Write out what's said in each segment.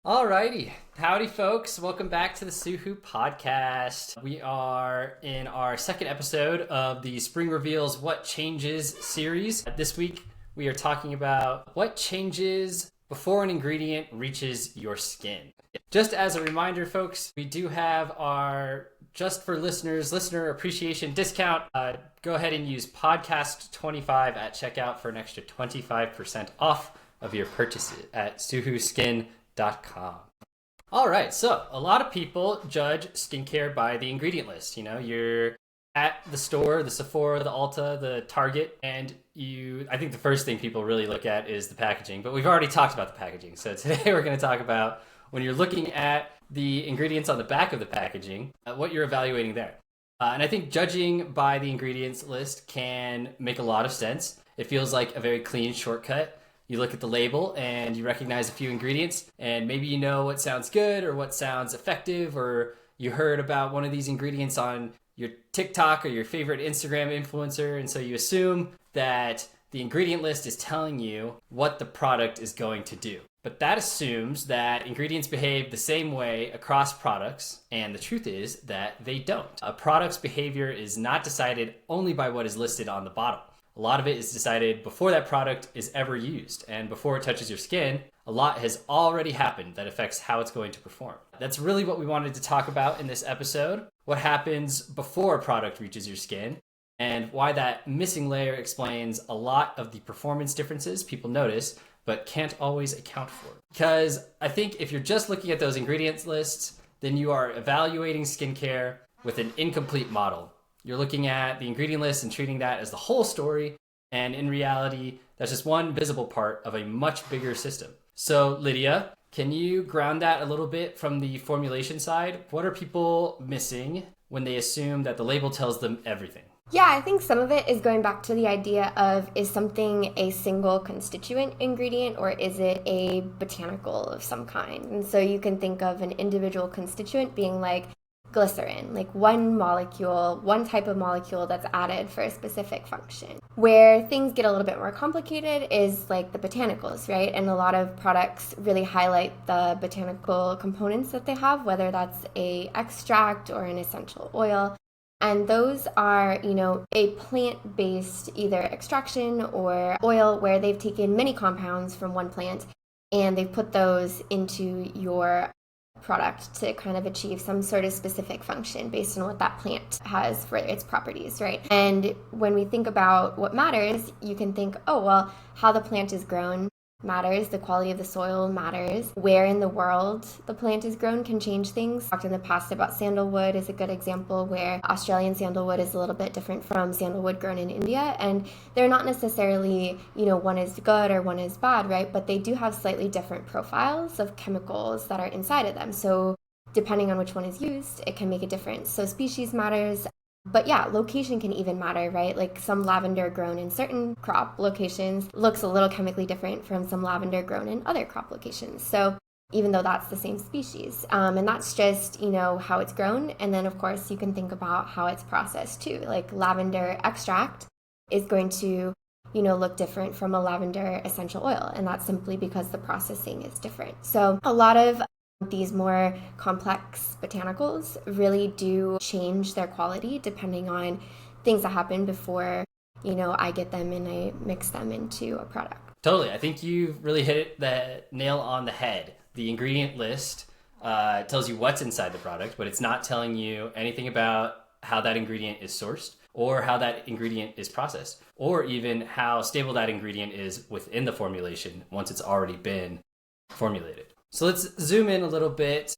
Alrighty. Howdy, folks. Welcome back to the Suhu podcast. We are in our second episode of the Spring Reveals What Changes series. This week, we are talking about what changes before an ingredient reaches your skin. Just as a reminder, folks, we do have our just for listeners, listener appreciation discount. Go ahead and use podcast25 at checkout for an extra 25% off of your purchases at suhuskin.com. All right, so a lot of people judge skincare by the ingredient list. You know, you're at the store, the Sephora, the Ulta, the Target, and I think the first thing people really look at is the packaging, but we've already talked about the packaging. So today we're going to talk about when you're looking at the ingredients on the back of the packaging, what you're evaluating there. And I think judging by the ingredients list can make a lot of sense. It feels like a very clean shortcut. You look at the label and you recognize a few ingredients, and maybe you know what sounds good or what sounds effective, or you heard about one of these ingredients on your TikTok or your favorite Instagram influencer, and so you assume that the ingredient list is telling you what the product is going to do. But that assumes that ingredients behave the same way across products, and the truth is that they don't. A product's behavior is not decided only by what is listed on the bottle. A lot of it is decided before that product is ever used, and before it touches your skin, a lot has already happened that affects how it's going to perform. That's really what we wanted to talk about in this episode: what happens before a product reaches your skin, and why that missing layer explains a lot of the performance differences people notice but can't always account for. Because I think if you're just looking at those ingredients lists, then you are evaluating skincare with an incomplete model. You're looking at the ingredient list and treating that as the whole story, and in reality, that's just one visible part of a much bigger system. So Lydia, can you ground that a little bit from the formulation side? What are people missing when they assume that the label tells them everything? Yeah, I think some of it is going back to the idea of, is something a single constituent ingredient or is it a botanical of some kind? And so you can think of an individual constituent being like glycerin, like one molecule, one type of molecule that's added for a specific function. Where things get a little bit more complicated is like the botanicals, right? And a lot of products really highlight the botanical components that they have, whether that's a extract or an essential oil. And those are, a plant-based either extraction or oil where they've taken many compounds from one plant and they've put those into your product to kind of achieve some sort of specific function based on what that plant has for its properties, right? And when we think about what matters, you can think, oh, well, how the plant is grown matters, the quality of the soil matters, where in the world the plant is grown can change things. Talked in the past about sandalwood is a good example where Australian sandalwood is a little bit different from sandalwood grown in India, and they're not necessarily, one is good or one is bad, right? But they do have slightly different profiles of chemicals that are inside of them. So depending on which one is used, it can make a difference. So species matters. But yeah, location can even matter, right? Like some lavender grown in certain crop locations looks a little chemically different from some lavender grown in other crop locations. So even though that's the same species, and that's just, how it's grown. And then of course you can think about how it's processed too. Like lavender extract is going to, look different from a lavender essential oil. And that's simply because the processing is different. So a lot of these more complex botanicals really do change their quality depending on things that happen before, I get them and I mix them into a product. Totally. I think you've really hit the nail on the head. The ingredient list tells you what's inside the product, but it's not telling you anything about how that ingredient is sourced or how that ingredient is processed, or even how stable that ingredient is within the formulation once it's already been formulated. So let's zoom in a little bit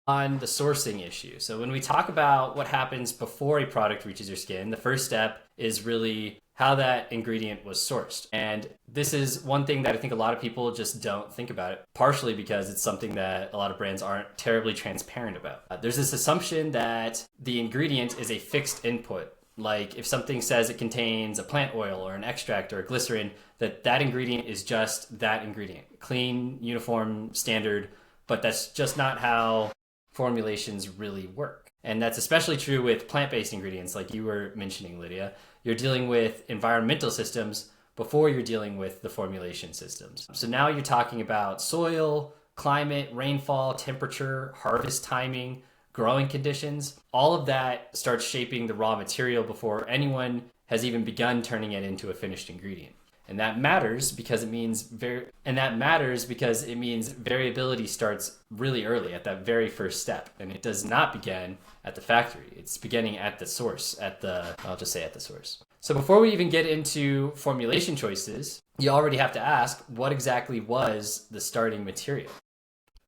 on the sourcing issue. So when we talk about what happens before a product reaches your skin, the first step is really how that ingredient was sourced. And this is one thing that I think a lot of people just don't think about it, partially because it's something that a lot of brands aren't terribly transparent about. There's this assumption that the ingredient is a fixed input. Like if something says it contains a plant oil or an extract or a glycerin, that ingredient is just that ingredient. Clean, uniform, standard, but that's just not how formulations really work. And that's especially true with plant-based ingredients like you were mentioning, Lydia. You're dealing with environmental systems before you're dealing with the formulation systems. So now you're talking about soil, climate, rainfall, temperature, harvest timing, growing conditions, all of that starts shaping the raw material before anyone has even begun turning it into a finished ingredient. And that matters because it means variability starts really early at that very first step. And it does not begin at the factory. It's beginning at the source, I'll just say at the source. So before we even get into formulation choices, you already have to ask, what exactly was the starting material?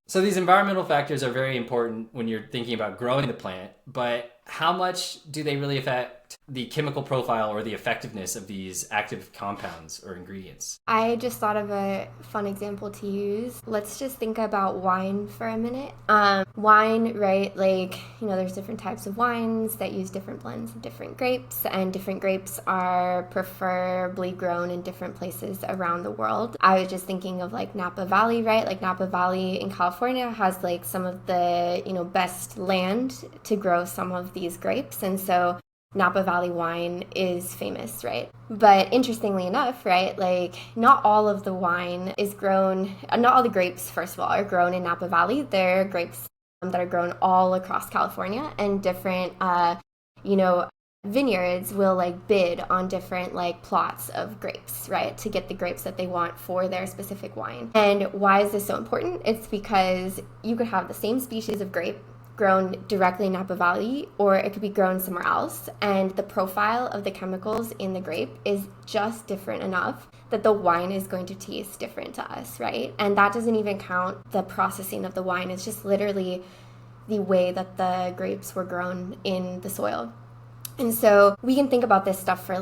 So these environmental factors are very important when you're thinking about growing the plant, but how much do they really affect the chemical profile or the effectiveness of these active compounds or ingredients? I just thought of a fun example to use. Let's just think about wine for a minute. Wine, right? There's different types of wines that use different blends of different grapes, and different grapes are preferably grown in different places around the world. I was just thinking of Napa Valley, right? Napa Valley in California has some of the, best land to grow some of these grapes. And so Napa Valley wine is famous, right? But interestingly enough, right, not all of the wine is grown, not all the grapes, first of all, are grown in Napa Valley. There are grapes that are grown all across California, and different, vineyards will bid on different plots of grapes, right, to get the grapes that they want for their specific wine. And why is this so important? It's because you could have the same species of grape grown directly in Napa Valley, or it could be grown somewhere else, and the profile of the chemicals in the grape is just different enough that the wine is going to taste different to us, right? And that doesn't even count the processing of the wine. It's just literally the way that the grapes were grown in the soil. And so we can think about this stuff for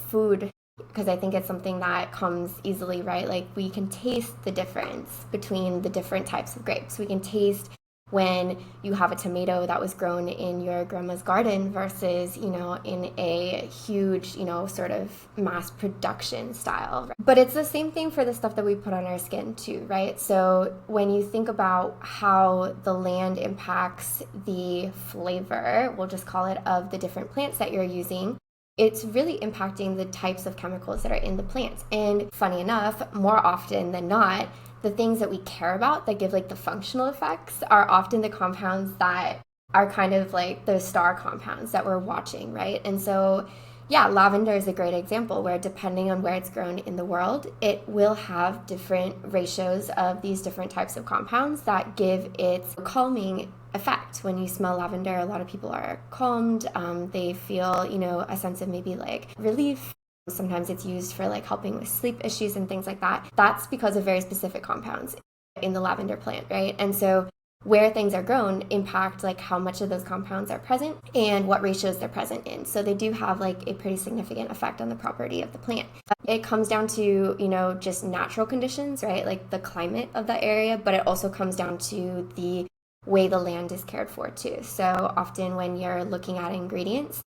food, because I think it's something that comes easily, right? We can taste the difference between the different types of grapes. We can taste when you have a tomato that was grown in your grandma's garden versus, in a huge, sort of mass production style. But it's the same thing for the stuff that we put on our skin too, right? So when you think about how the land impacts the flavor, we'll just call it, of the different plants that you're using, it's really impacting the types of chemicals that are in the plants. And funny enough, more often than not, the things that we care about that give the functional effects are often the compounds that are kind of the star compounds that we're watching, right? And so, yeah, lavender is a great example where, depending on where it's grown in the world, it will have different ratios of these different types of compounds that give its calming effect. When you smell lavender, a lot of people are calmed. They feel, a sense of maybe relief. Sometimes it's used for helping with sleep issues and things like that. That's because of very specific compounds in the lavender plant, right? And so where things are grown impact how much of those compounds are present and what ratios they're present in. So they do have a pretty significant effect on the property of the plant. It comes down to, just natural conditions, right? The climate of that area, but it also comes down to the way the land is cared for too. So often when you're looking at ingredients,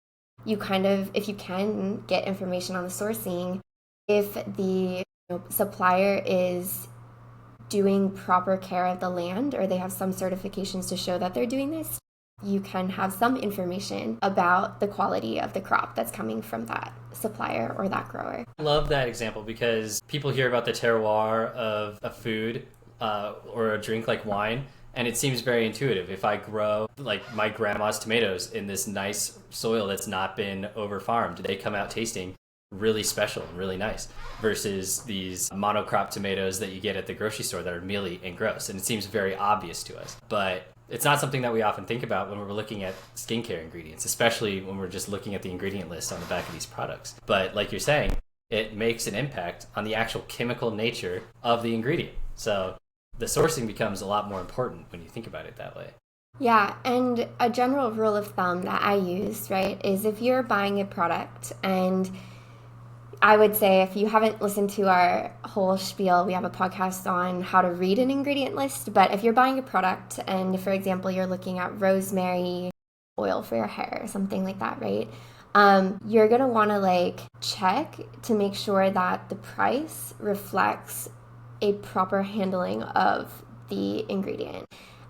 you if you can get information on the sourcing, if the supplier is doing proper care of the land, or they have some certifications to show that they're doing this, you can have some information about the quality of the crop that's coming from that supplier or that grower. I love that example because people hear about the terroir of a food or a drink like wine, and it seems very intuitive. If I grow my grandma's tomatoes in this nice soil that's not been over farmed, they come out tasting really special and really nice, versus these monocrop tomatoes that you get at the grocery store that are mealy and gross. And it seems very obvious to us, but it's not something that we often think about when we're looking at skincare ingredients, especially when we're just looking at the ingredient list on the back of these products. But like you're saying, it makes an impact on the actual chemical nature of the ingredient. So the sourcing becomes a lot more important when you think about it that way. Yeah, and a general rule of thumb that I use, right, is if you're buying a product, and I would say if you haven't listened to our whole spiel, we have a podcast on how to read an ingredient list, but if you're buying a product and, for example, you're looking at rosemary oil for your hair or something like that, right, you're going to want to check to make sure that the price reflects a proper handling of the ingredient.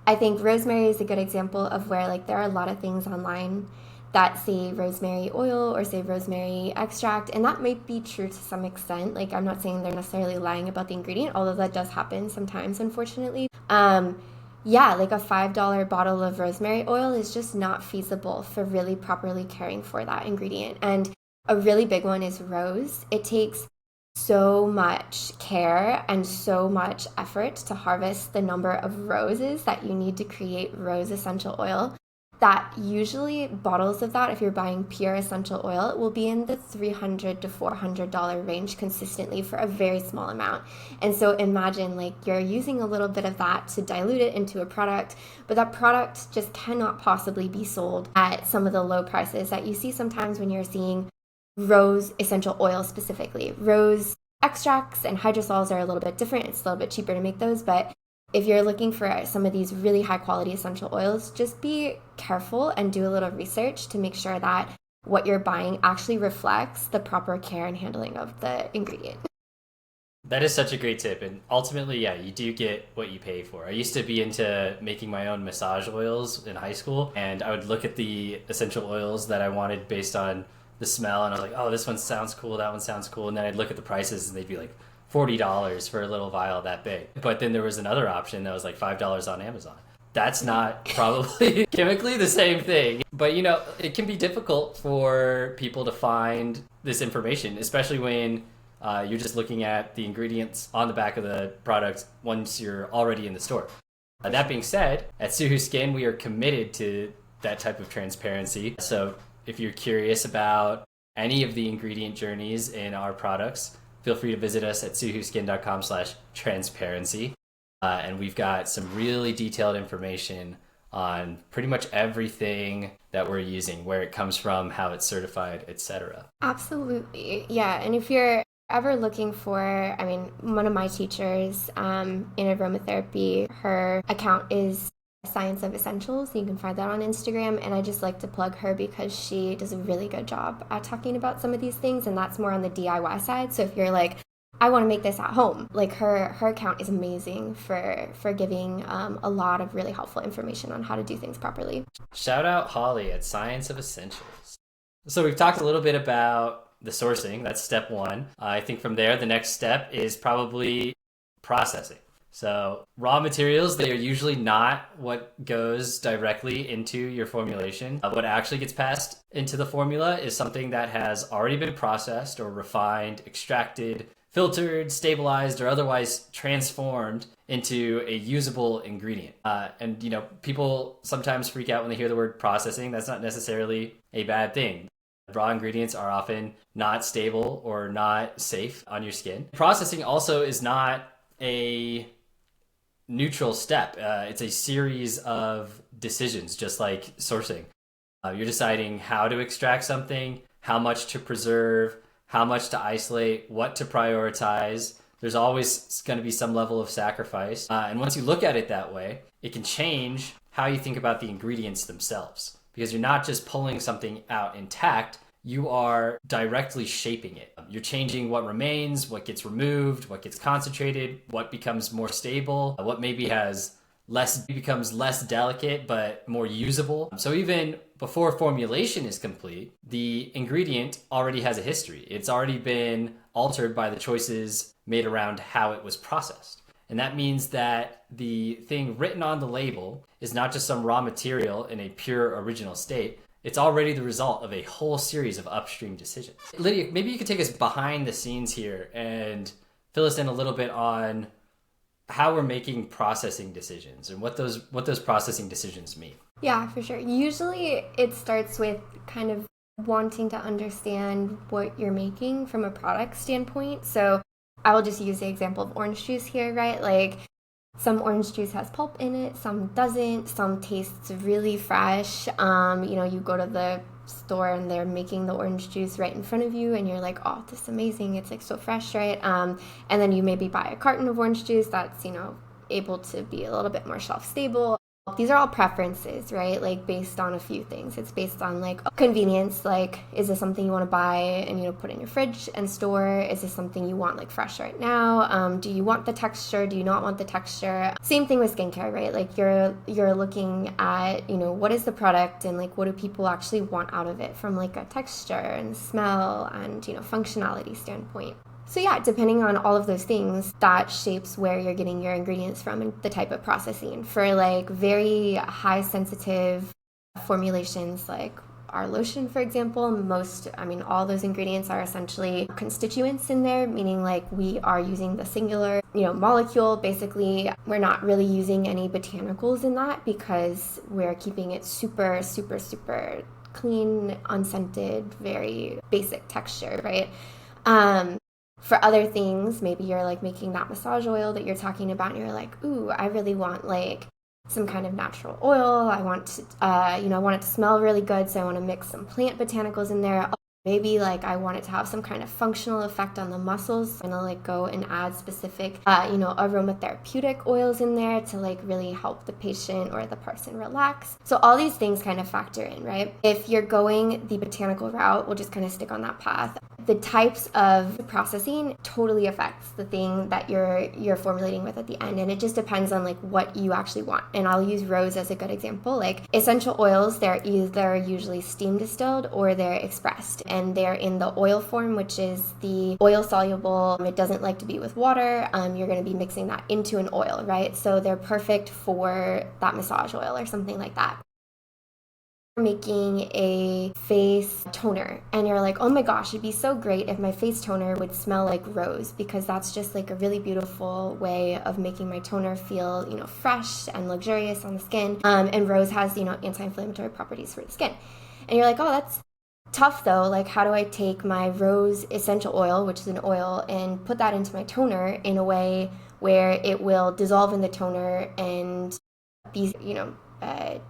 I think rosemary is a good example of where there are a lot of things online that say rosemary oil or say rosemary extract, and that might be true to some extent. Like, I'm not saying they're necessarily lying about the ingredient, although that does happen sometimes, unfortunately. Yeah, like a $5 bottle of rosemary oil is just not feasible for really properly caring for that ingredient. And a really big one is rose. It takes so much care and so much effort to harvest the number of roses that you need to create rose essential oil, that usually bottles of that, if you're buying pure essential oil, it will be in the $300 to $400 range consistently for a very small amount. And so imagine like you're using a little bit of that to dilute it into a product, but that product just cannot possibly be sold at some of the low prices that you see sometimes when you're seeing rose essential oil specifically. Rose extracts and hydrosols are a little bit different. It's a little bit cheaper to make those, but if you're looking for some of these really high quality essential oils, just be careful and do a little research to make sure that what you're buying actually reflects the proper care and handling of the ingredient. That is such a great tip. And ultimately, yeah, you do get what you pay for. I used to be into making my own massage oils in high school, and I would look at the essential oils that I wanted based on the smell, and I was like, oh, this one sounds cool, that one sounds cool. And then I'd look at the prices and they'd be like $40 for a little vial that big. But then there was another option that was like $5 on Amazon. That's not probably chemically the same thing. But, you know, it can be difficult for people to find this information, especially when you're just looking at the ingredients on the back of the product once you're already in the store. That being said, at Suhu Skin, we are committed to that type of transparency. So if you're curious about any of the ingredient journeys in our products, feel free to visit us at suhuskin.com/transparency. And we've got some really detailed information on pretty much everything that we're using, where it comes from, how it's certified, etc. Absolutely. Yeah. And if you're ever looking for, I mean, one of my teachers in aromatherapy, her account is Science of Essentials. You can find that on Instagram, and I just like to plug her because she does a really good job at talking about some of these things, and that's more on the DIY side. So if you're like, I want to make this at home, like her account is amazing for giving a lot of really helpful information on how to do things properly. Shout out Holly at Science of Essentials. So we've talked a little bit about the sourcing. That's step one. I think from there, the next step is probably processing. So raw materials, they are usually not what goes directly into your formulation. What actually gets passed into the formula is something that has already been processed or refined, extracted, filtered, stabilized, or otherwise transformed into a usable ingredient. And you know, people sometimes freak out when they hear the word processing. That's not necessarily a bad thing. Raw ingredients are often not stable or not safe on your skin. Processing also is not a neutral step. It's a series of decisions, just like sourcing. You're deciding how to extract something, how much to preserve, how much to isolate, what to prioritize. There's always going to be some level of sacrifice. And once you look at it that way, it can change how you think about the ingredients themselves, because you're not just pulling something out intact, you are directly shaping it. You're changing what remains, what gets removed, what gets concentrated, what becomes more stable, what maybe becomes less delicate but more usable. So even before formulation is complete, the ingredient already has a history. It's already been altered by the choices made around how it was processed. And that means that the thing written on the label is not just some raw material in a pure original state. It's already the result of a whole series of upstream decisions. Lydia, maybe you could take us behind the scenes here and fill us in a little bit on how we're making processing decisions and what those processing decisions mean. Yeah, for sure. Usually it starts with kind of wanting to understand what you're making from a product standpoint. So I will just use the example of orange juice here, right? Like, some orange juice has pulp in it, some doesn't, some tastes really fresh. You go to the store and they're making the orange juice right in front of you and you're like, oh, this is amazing, it's like so fresh, right? And then you maybe buy a carton of orange juice that's, able to be a little bit more shelf stable. These are all preferences, right? Like based on a few things. It's based on like convenience, like is this something you want to buy and put in your fridge and store? Is this something you want like fresh right now? Do you want the texture? Do you not want the texture? Same thing with skincare, right? Like you're looking at, what is the product and like what do people actually want out of it from like a texture and smell and functionality standpoint. So yeah, depending on all of those things, that shapes where you're getting your ingredients from and the type of processing. For like very high sensitive formulations like our lotion, for example, all those ingredients are essentially constituents in there, meaning like we are using the singular, molecule. Basically, we're not really using any botanicals in that because we're keeping it super, super, super clean, unscented, very basic texture, right? For other things, maybe you're like making that massage oil that you're talking about and you're like, ooh, I really want like some kind of natural oil. I want to, I want it to smell really good. So I want to mix some plant botanicals in there. Maybe like I want it to have some kind of functional effect on the muscles. I'm gonna like go and add specific, aromatherapeutic oils in there to like really help the patient or the person relax. So all these things kind of factor in, right? If you're going the botanical route, we'll just kind of stick on that path. The types of processing totally affects the thing that you're formulating with at the end, and it just depends on like what you actually want. And I'll use rose as a good example. Like essential oils, they're either usually steam distilled or they're expressed, and they're in the oil form, which is the oil soluble. It doesn't like to be with water. You're going to be mixing that into an oil, right? So they're perfect for that massage oil or something like that. Making a face toner and you're like, oh my gosh, it'd be so great if my face toner would smell like rose, because that's just like a really beautiful way of making my toner feel fresh and luxurious on the skin, and rose has anti-inflammatory properties for the skin. And you're like, oh, that's tough though. Like, how do I take my rose essential oil, which is an oil, and put that into my toner in a way where it will dissolve in the toner and be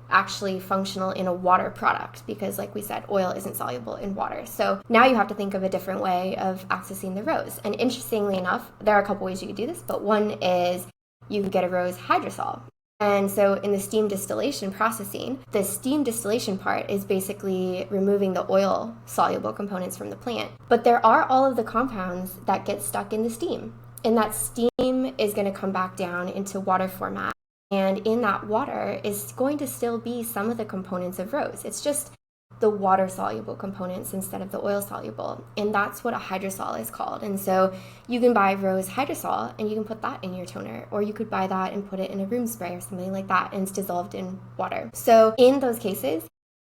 actually functional in a water product, because like we said, oil isn't soluble in water. So now you have to think of a different way of accessing the rose. And interestingly enough, there are a couple ways you could do this, but one is you can get a rose hydrosol. And so in the steam distillation processing, the steam distillation part is basically removing the oil soluble components from the plant. But there are all of the compounds that get stuck in the steam, and that steam is going to come back down into water format. And in that water is going to still be some of the components of rose. It's just the water-soluble components instead of the oil-soluble. And that's what a hydrosol is called. And so you can buy rose hydrosol and you can put that in your toner, or you could buy that and put it in a room spray or something like that, and it's dissolved in water. So in those cases,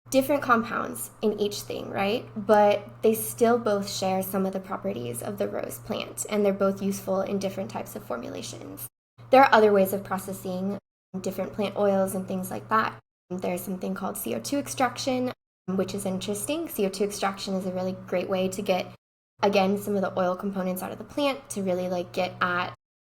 different compounds in each thing, right? But they still both share some of the properties of the rose plant, and they're both useful in different types of formulations. There are other ways of processing different plant oils and things like that. There's something called CO2 extraction, which is interesting. CO2 extraction is a really great way to get, again, some of the oil components out of the plant to really like get at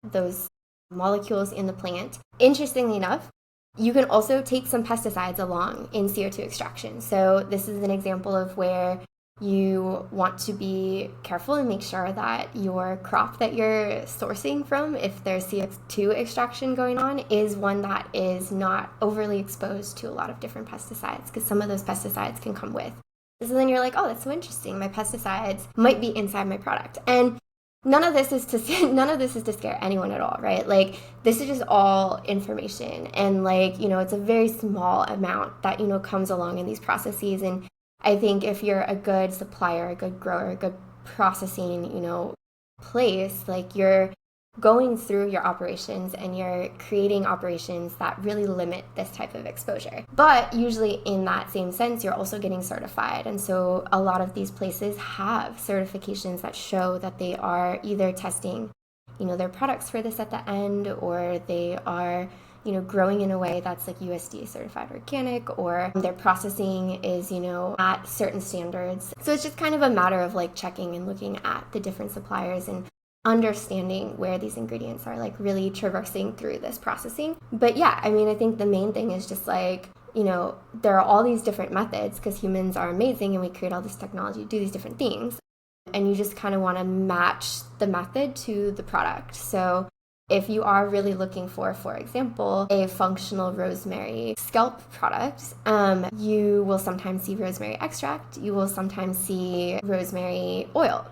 those molecules in the plant. Interestingly enough, you can also take some pesticides along in CO2 extraction. So this is an example of where you want to be careful and make sure that your crop that you're sourcing from, if there's CO2 extraction going on, is one that is not overly exposed to a lot of different pesticides, because some of those pesticides can come with. So then you're like, oh, that's so interesting. My pesticides might be inside my product. And none of this is to scare anyone at all, right? Like, this is just all information. And like, it's a very small amount that, comes along in these processes. And I think if you're a good supplier, a good grower, a good processing, place, like you're going through your operations and you're creating operations that really limit this type of exposure. But usually in that same sense, you're also getting certified. And so a lot of these places have certifications that show that they are either testing, their products for this at the end, or they are growing in a way that's like USDA certified organic, or their processing is, at certain standards. So it's just kind of a matter of like checking and looking at the different suppliers and understanding where these ingredients are like really traversing through this processing. But yeah, I think the main thing is just like, there are all these different methods, because humans are amazing and we create all this technology to do these different things. And you just kind of want to match the method to the product. So If you are really looking for example, a functional rosemary scalp product, you will sometimes see rosemary extract, you will sometimes see rosemary oil.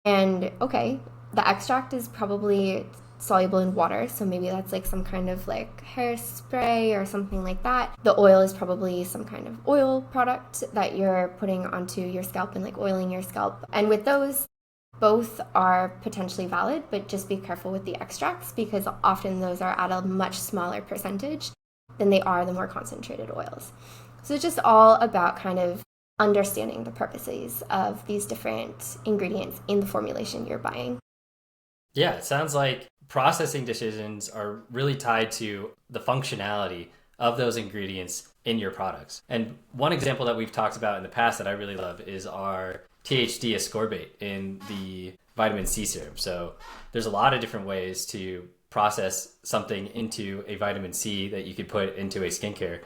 And okay, the extract is probably soluble in water, so maybe that's like some kind of like hairspray or something like that. The oil is probably some kind of oil product that you're putting onto your scalp and like oiling your scalp. And with those, both are potentially valid, but just be careful with the extracts because often those are at a much smaller percentage than they are the more concentrated oils. So it's just all about kind of understanding the purposes of these different ingredients in the formulation you're buying. Yeah, it sounds like processing decisions are really tied to the functionality of those ingredients in your products. And one example that we've talked about in the past that I really love is our THD ascorbate in the vitamin C serum. So there's a lot of different ways to process something into a vitamin C that you could put into a skincare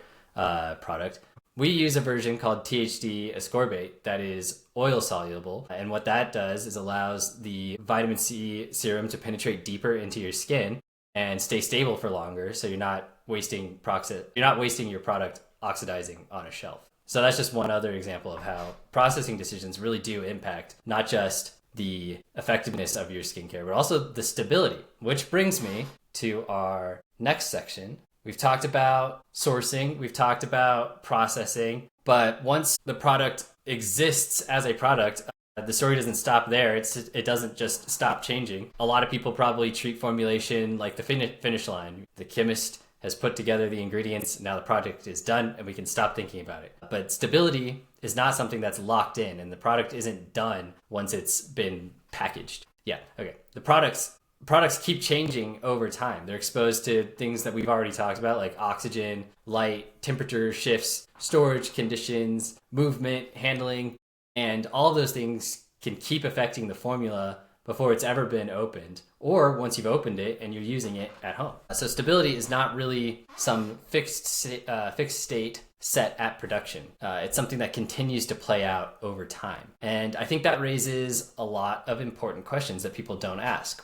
product. We use a version called THD ascorbate that is oil soluble. And what that does is allows the vitamin C serum to penetrate deeper into your skin and stay stable for longer. So you're not wasting your product oxidizing on a shelf. So that's just one other example of how processing decisions really do impact not just the effectiveness of your skincare, but also the stability, which brings me to our next section. We've talked about sourcing, we've talked about processing, but once the product exists as a product, the story doesn't stop there. It doesn't just stop changing. A lot of people probably treat formulation like the finish line. The chemist has put together the ingredients, now the product is done and we can stop thinking about it. But stability is not something that's locked in, and the product isn't done once it's been packaged. Yeah, okay. The products keep changing over time. They're exposed to things that we've already talked about, like oxygen, light, temperature shifts, storage conditions, movement, handling, and all of those things can keep affecting the formula before it's ever been opened, or once you've opened it and you're using it at home. So stability is not really some fixed state set at production. It's something that continues to play out over time. And I think that raises a lot of important questions that people don't ask.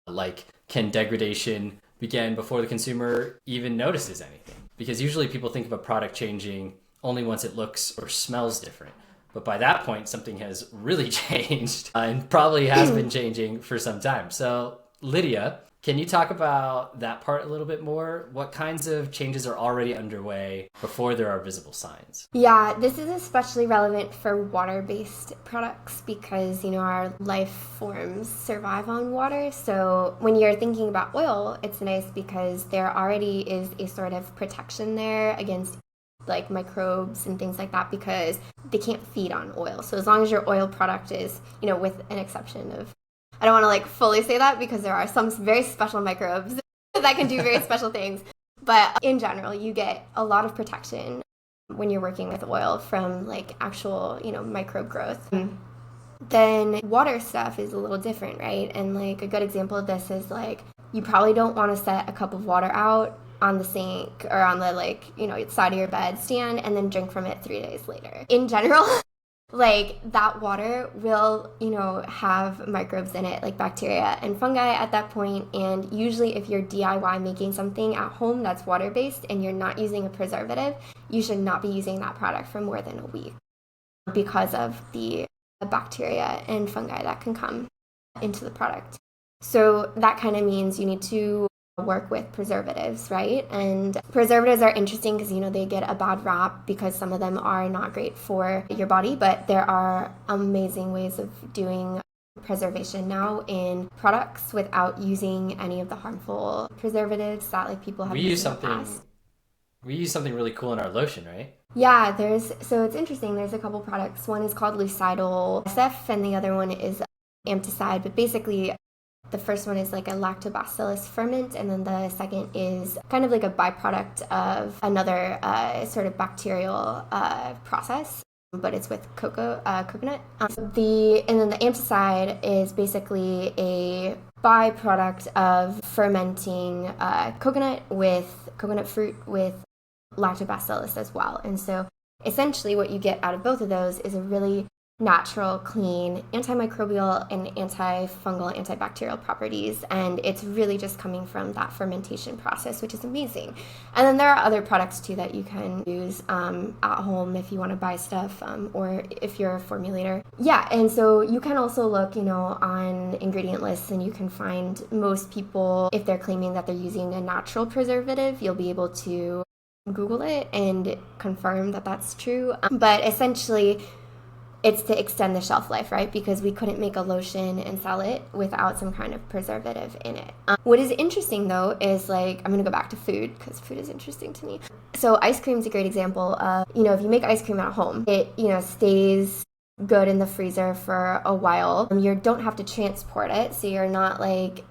Like, can degradation begin before the consumer even notices anything? Because usually people think of a product changing only once it looks or smells different. But by that point, something has really changed and probably has been changing for some time. So Lydia, can you talk about that part a little bit more? What kinds of changes are already underway before there are visible signs? Yeah, this is especially relevant for water-based products because, our life forms survive on water. So when you're thinking about oil, it's nice because there already is a sort of protection there against like microbes and things like that because they can't feed on oil. So as long as your oil product is, with an exception of, I don't want to like fully say that because there are some very special microbes that can do very special things. But in general, you get a lot of protection when you're working with oil from like actual, microbe growth. Then water stuff is a little different, right? And like a good example of this is like, you probably don't want to set a cup of water out on the sink or on the side of your bed stand and then drink from it 3 days later. In general, like that water will, have microbes in it, like bacteria and fungi at that point. And usually if you're DIY making something at home that's water-based and you're not using a preservative, you should not be using that product for more than a week because of the bacteria and fungi that can come into the product. So that kind of means you need to work with preservatives, right? And preservatives are interesting because, they get a bad rap because some of them are not great for your body, but there are amazing ways of doing preservation now in products without using any of the harmful preservatives that like people have used in the past. We use something really cool in our lotion, right? Yeah, so it's interesting. There's a couple products. One is called Lucidal SF and the other one is Amticide, but basically the first one is like a lactobacillus ferment, and then the second is kind of like a byproduct of another sort of bacterial process, but it's with coconut. And then the Amticide is basically a byproduct of fermenting coconut fruit with lactobacillus as well. And so essentially what you get out of both of those is a really natural, clean, antimicrobial and antifungal, antibacterial properties. And it's really just coming from that fermentation process, which is amazing. And then there are other products too that you can use at home if you want to buy stuff or if you're a formulator. Yeah, and so you can also look, on ingredient lists, and you can find most people, if they're claiming that they're using a natural preservative, you'll be able to Google it and confirm that that's true. But essentially, it's to extend the shelf life, right? Because we couldn't make a lotion and sell it without some kind of preservative in it. What is interesting though is I'm going to go back to food because food is interesting to me. So ice cream is a great example of, if you make ice cream at home, it, stays good in the freezer for a while. You don't have to transport it, so you're not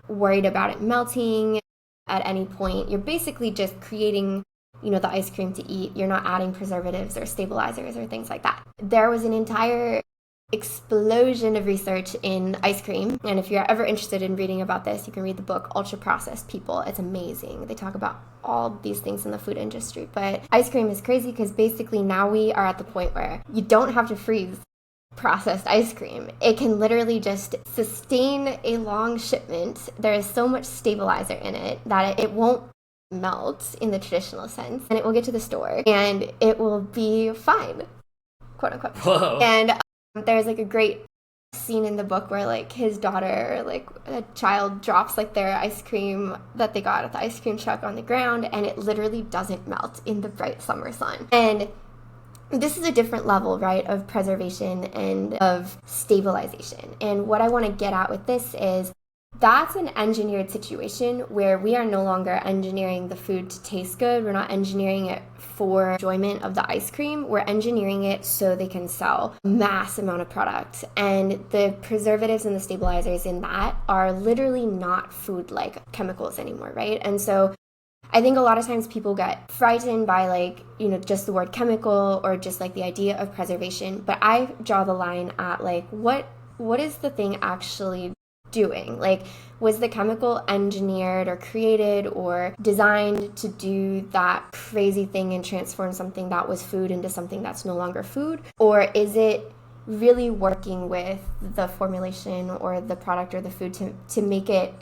worried about it melting at any point. You're basically just creating the ice cream to eat. You're not adding preservatives or stabilizers or things like that. There was an entire explosion of research in ice cream. And if you're ever interested in reading about this, you can read the book Ultra Processed People. It's amazing. They talk about all these things in the food industry. But ice cream is crazy because basically now we are at the point where you don't have to freeze processed ice cream. It can literally just sustain a long shipment. There is so much stabilizer in it that it won't melt in the traditional sense, and it will get to the store and it will be fine, quote unquote. Whoa. And there's a great scene in the book where his daughter, a child, drops their ice cream that they got at the ice cream truck on the ground, and it literally doesn't melt in the bright summer sun. And this is a different level, right, of preservation and of stabilization. And what I want to get at with this is that's an engineered situation where we are no longer engineering the food to taste good. We're not engineering it for enjoyment of the ice cream. We're engineering it so they can sell a mass amount of product. And the preservatives and the stabilizers in that are literally not food-like chemicals anymore, right? And so I think a lot of times people get frightened by just the word chemical or just the idea of preservation. But I draw the line at what is the thing actually doing? Was the chemical engineered or created or designed to do that crazy thing and transform something that was food into something that's no longer food? Or is it really working with the formulation or the product or the food to make it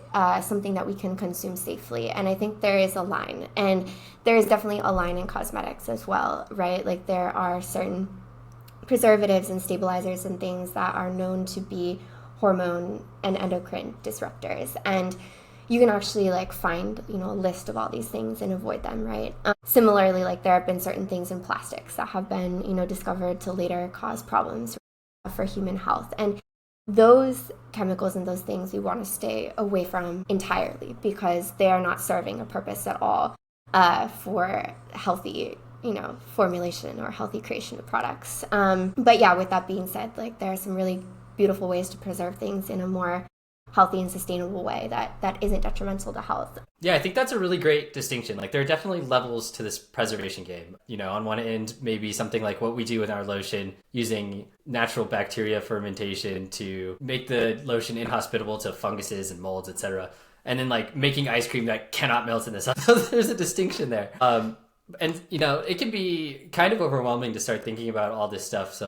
something that we can consume safely? And I think there is a line, and there is definitely a line in cosmetics as well, right? There are certain preservatives and stabilizers and things that are known to be hormone and endocrine disruptors, and you can actually find a list of all these things and avoid them, right? Similarly, there have been certain things in plastics that have been discovered to later cause problems for human health, and those chemicals and those things we want to stay away from entirely because they are not serving a purpose at all for healthy formulation or healthy creation of products. But yeah, with that being said, there are some really beautiful ways to preserve things in a more healthy and sustainable way that isn't detrimental to health. Yeah, I think that's a really great distinction. There are definitely levels to this preservation game. On one end, maybe something like what we do with our lotion, using natural bacteria fermentation to make the lotion inhospitable to funguses and molds, etc. And then making ice cream that cannot melt in the sun. There's a distinction there. And it can be kind of overwhelming to start thinking about all this stuff. So,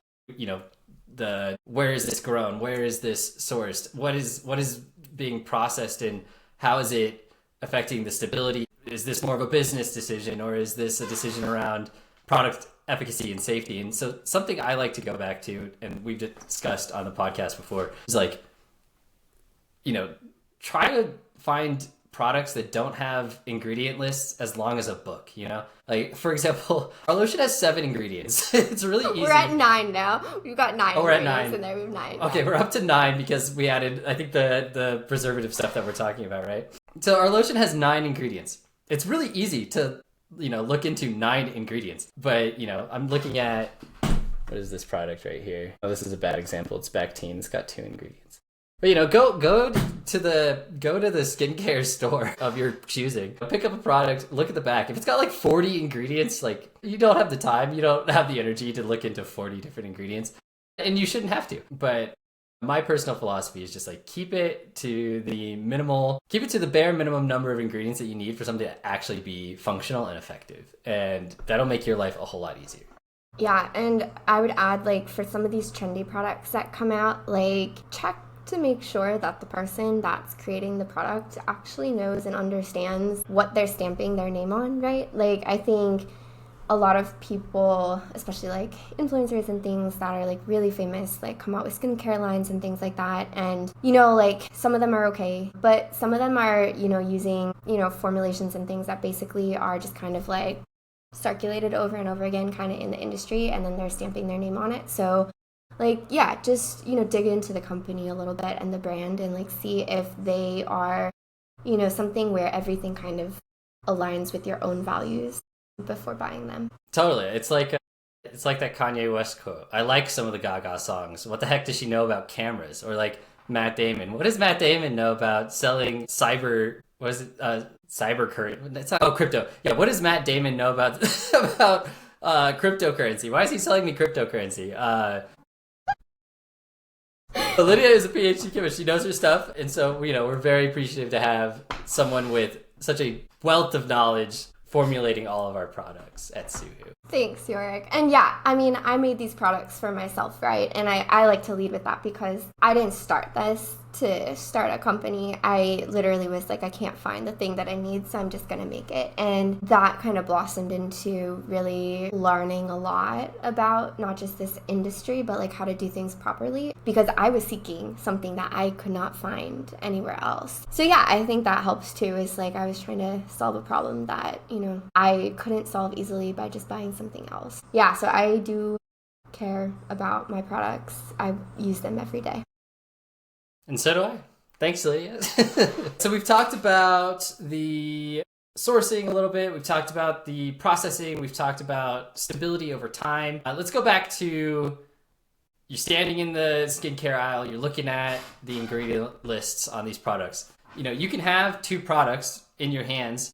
where is this grown? Where is this sourced? What is being processed, and how is it affecting the stability? Is this more of a business decision, or is this a decision around product efficacy and safety? And so something I like to go back to, and we've discussed on the podcast before, is try to find products that don't have ingredient lists as long as a book, for example, our lotion has 7 ingredients. It's really easy. We're at 9 now. We've got 9 we're at 9 in there. We have 9. Okay, we're up to 9 because we added, I think, the preservative stuff that we're talking about, right? So our lotion has 9 ingredients. It's really easy to look into 9 ingredients, but I'm looking at, what is this product right here? Oh, this is a bad example. It's Bactine. It's got 2 ingredients. But go to the skincare store of your choosing. Pick up a product, look at the back. If it's got 40 ingredients, you don't have the time, you don't have the energy to look into 40 different ingredients, and you shouldn't have to. But my personal philosophy is just keep it to the bare minimum number of ingredients that you need for something to actually be functional and effective, and that'll make your life a whole lot easier. Yeah, and I would add, like, for some of these trendy products that come out, like, check to make sure that the person that's creating the product actually knows and understands what they're stamping their name on, right? Like, I think a lot of people, especially like influencers and things that are like really famous, like come out with skincare lines and things like that. And, like some of them are okay, but some of them are, using, formulations and things that basically are just kind of like circulated over and over again kind of in the industry, and then they're stamping their name on it. So like, yeah, just, dig into the company a little bit and the brand and like see if they are, something where everything kind of aligns with your own values before buying them. Totally. It's like that Kanye West quote. I like some of the Gaga songs. What the heck does she know about cameras? Or like Matt Damon. What does Matt Damon know about selling cyber currency? It's not, crypto. Yeah, what does Matt Damon know about about cryptocurrency? Why is he selling me cryptocurrency? Lydia is a PhD chemist. She knows her stuff, and so we're very appreciative to have someone with such a wealth of knowledge formulating all of our products at Suhu. Thanks, Yorick. And yeah, I mean, I made these products for myself, right? And I like to lead with that because I didn't start this to start a company. I literally was like, I can't find the thing that I need, so I'm just going to make it. And that kind of blossomed into really learning a lot about not just this industry, but like how to do things properly, because I was seeking something that I could not find anywhere else. So yeah, I think that helps too, is like I was trying to solve a problem that, I couldn't solve easily by just buying something else. Yeah, so I do care about my products. I use them every day. And so do I. Thanks, Lydia. So we've talked about the sourcing a little bit. We've talked about the processing. We've talked about stability over time. Let's go back to you're standing in the skincare aisle. You're looking at the ingredient lists on these products. You can have two products in your hands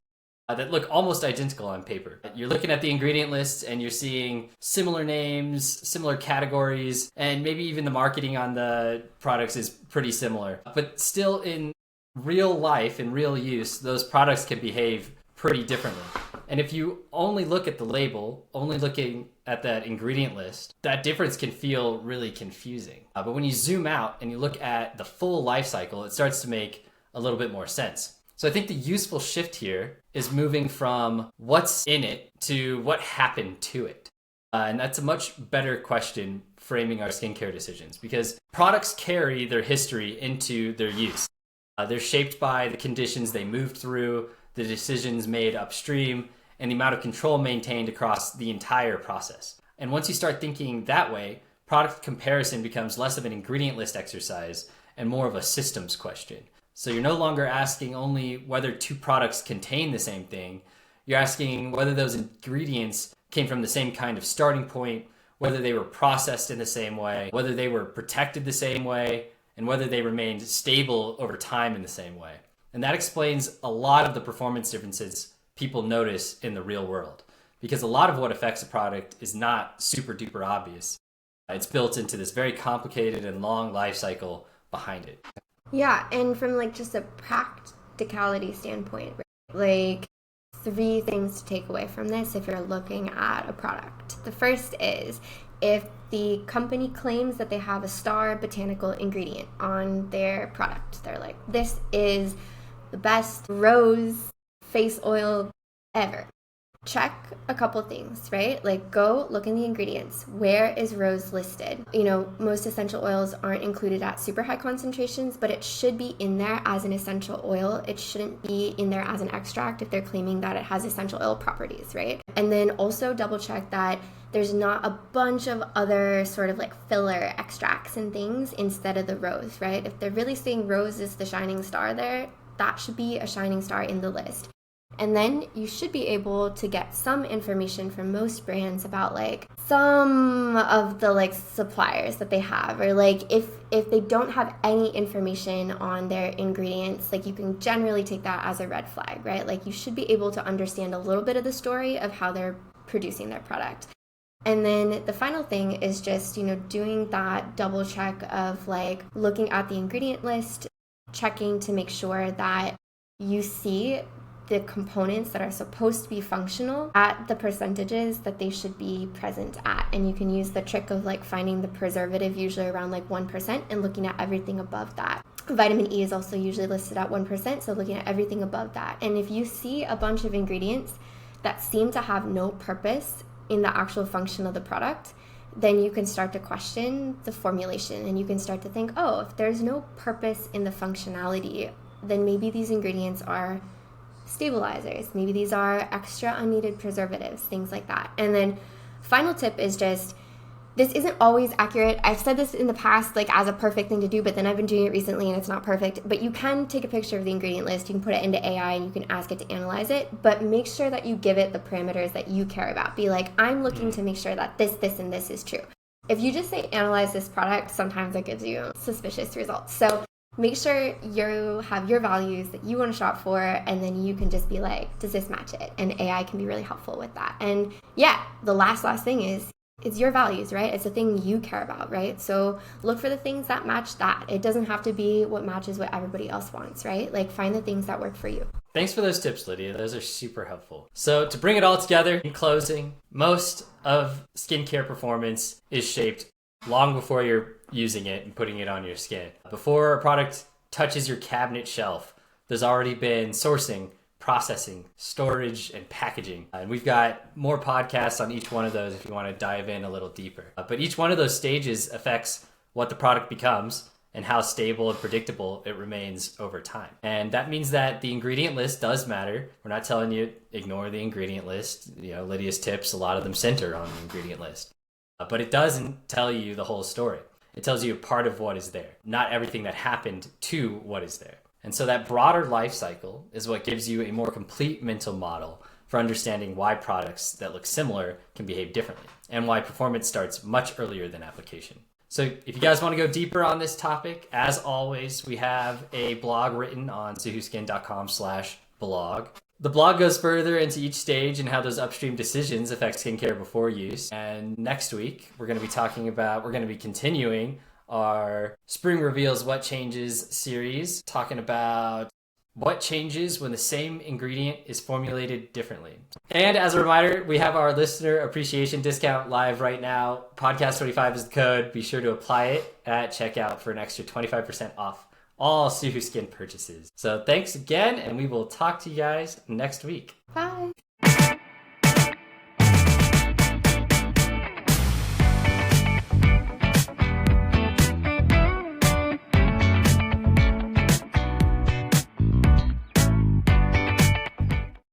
that look almost identical on paper. You're looking at the ingredient lists and you're seeing similar names, similar categories, and maybe even the marketing on the products is pretty similar. But still, in real life, in real use, those products can behave pretty differently. And if you only look at the label, only looking at that ingredient list, that difference can feel really confusing. But when you zoom out and you look at the full life cycle, it starts to make a little bit more sense. So I think the useful shift here is moving from what's in it to what happened to it. And that's a much better question framing our skincare decisions, because products carry their history into their use. They're shaped by the conditions they moved through, the decisions made upstream, and the amount of control maintained across the entire process. And once you start thinking that way, product comparison becomes less of an ingredient list exercise and more of a systems question. So you're no longer asking only whether two products contain the same thing. You're asking whether those ingredients came from the same kind of starting point, whether they were processed in the same way, whether they were protected the same way, and whether they remained stable over time in the same way. And that explains a lot of the performance differences people notice in the real world, because a lot of what affects a product is not super duper obvious. It's built into this very complicated and long life cycle behind it. Yeah, and from like just a practicality standpoint, like 3 things to take away from this if you're looking at a product. The first is if the company claims that they have a star botanical ingredient on their product. They're like, this is the best rose face oil ever. Check a couple things, right? Like go look in the ingredients. Where is rose listed? Most essential oils aren't included at super high concentrations, but it should be in there as an essential oil. It shouldn't be in there as an extract if they're claiming that it has essential oil properties, right? And then also double check that there's not a bunch of other sort of like filler extracts and things instead of the rose, right? If they're really saying rose is the shining star there, that should be a shining star in the list. And then you should be able to get some information from most brands about like some of the like suppliers that they have, or like if they don't have any information on their ingredients, like you can generally take that as a red flag, right? Like you should be able to understand a little bit of the story of how they're producing their product. And then the final thing is just, doing that double check of like looking at the ingredient list, checking to make sure that you see the components that are supposed to be functional at the percentages that they should be present at. And you can use the trick of like finding the preservative usually around like 1% and looking at everything above that. Vitamin E is also usually listed at 1%, so looking at everything above that. And if you see a bunch of ingredients that seem to have no purpose in the actual function of the product, then you can start to question the formulation and you can start to think, oh, if there's no purpose in the functionality, then maybe these ingredients are stabilizers, maybe these are extra unneeded preservatives, things like that. And then final tip is just, this isn't always accurate. I've said this in the past, like as a perfect thing to do, but then I've been doing it recently and it's not perfect. But you can take a picture of the ingredient list, you can put it into AI and you can ask it to analyze it, but make sure that you give it the parameters that you care about. Be like, I'm looking to make sure that this, and this is true. If you just say analyze this product, sometimes that gives you suspicious results. So make sure you have your values that you want to shop for, and then you can just be like, does this match it? And AI can be really helpful with that. And yeah, the last thing is, it's your values, right? It's a thing you care about, right? So look for the things that match that. It doesn't have to be what matches what everybody else wants, right? Like find the things that work for you. Thanks for those tips, Lydia. Those are super helpful. So to bring it all together, in closing, most of skincare performance is shaped long before you're using it and putting it on your skin. Before a product touches your cabinet shelf, there's already been sourcing, processing, storage, and packaging. And we've got more podcasts on each one of those if you want to dive in a little deeper. But each one of those stages affects what the product becomes and how stable and predictable it remains over time. And that means that the ingredient list does matter. We're not telling you ignore the ingredient list. You know, Lydia's tips, a lot of them center on the ingredient list. But it doesn't tell you the whole story. It tells you a part of what is there, not everything that happened to what is there. And so that broader life cycle is what gives you a more complete mental model for understanding why products that look similar can behave differently and why performance starts much earlier than application. So if you guys want to go deeper on this topic, as always, we have a blog written on suhuskin.com/blog. The blog goes further into each stage and how those upstream decisions affect skincare before use. And next week, we're going to be continuing our Spring Reveals What Changes series, talking about what changes when the same ingredient is formulated differently. And as a reminder, we have our listener appreciation discount live right now. Podcast 25 is the code. Be sure to apply it at checkout for an extra 25% off all Suhu Skin purchases. So thanks again, and we will talk to you guys next week. Bye.